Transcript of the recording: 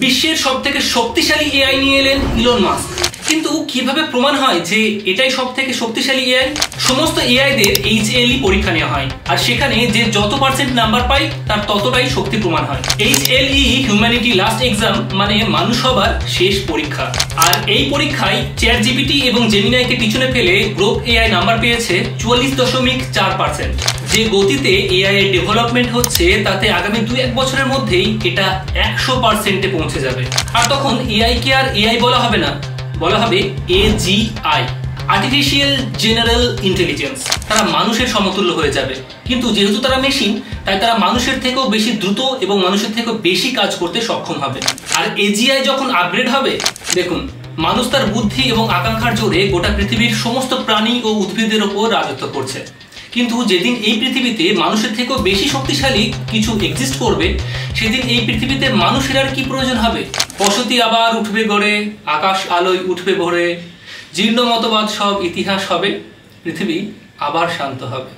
বিশ্বের সবথেকে শক্তিশালী এআই নিয়ে এলেন ইলন মাস্ক। কিন্তু কিভাবে প্রমাণ হয় যে এটাই সবথেকে শক্তিশালী এআই? সমস্ত এআইদের HLE পরীক্ষা নেওয়া হয়, আর সেখানে যে যত পার্সেন্ট নাম্বার পায় তার ততটাই শক্তি প্রমাণ হয়। HLE হিউম্যানিটি লাস্ট এক্সাম, মানে মানুষ হবার শেষ পরীক্ষা। আর এই পরীক্ষায় চ্যাটজিপিটি এবং জেমিনাইকে পিছনে ফেলে গ্রোক এআই নাম্বার পেয়েছে 44.4%। যে গতিতে এআই এর ডেভেলপমেন্ট হচ্ছে তাতে আগামী 2-1 বছরের মধ্যেই এটা 100%-এ পৌঁছে যাবে। আর তখন এআই কে আর এআই বলা হবে না, বলা হবে AGI, আর্টিফিশিয়াল জেনারেল ইন্টেলিজেন্স। তারা মানুষের সমতুল্য হয়ে যাবে, কিন্তু যেহেতু তারা মেশিন, তাই তারা মানুষের থেকেও বেশি দ্রুত এবং মানুষের থেকেও বেশি কাজ করতে সক্ষম হবে। আর AGI যখন আপগ্রেড হবে, দেখুন মানুষ তার বুদ্ধি এবং আকাঙ্ক্ষার জোরে গোটা পৃথিবীর সমস্ত প্রাণী ও উদ্ভিদের ওপর রাজত্ব করছে। কিন্তু যেদিন এই পৃথিবীতে মানুষের থেকেও বেশি শক্তিশালী কিছু এক্সিস্ট করবে, সেদিন এই পৃথিবীতে মানুষের আর কি প্রয়োজন হবে? বসতি আবার উঠবে গড়ে, আকাশ আলোয় উঠবে ভরে, জীর্ণ মতবাদ সব ইতিহাস হবে, পৃথিবী আবার শান্ত হবে।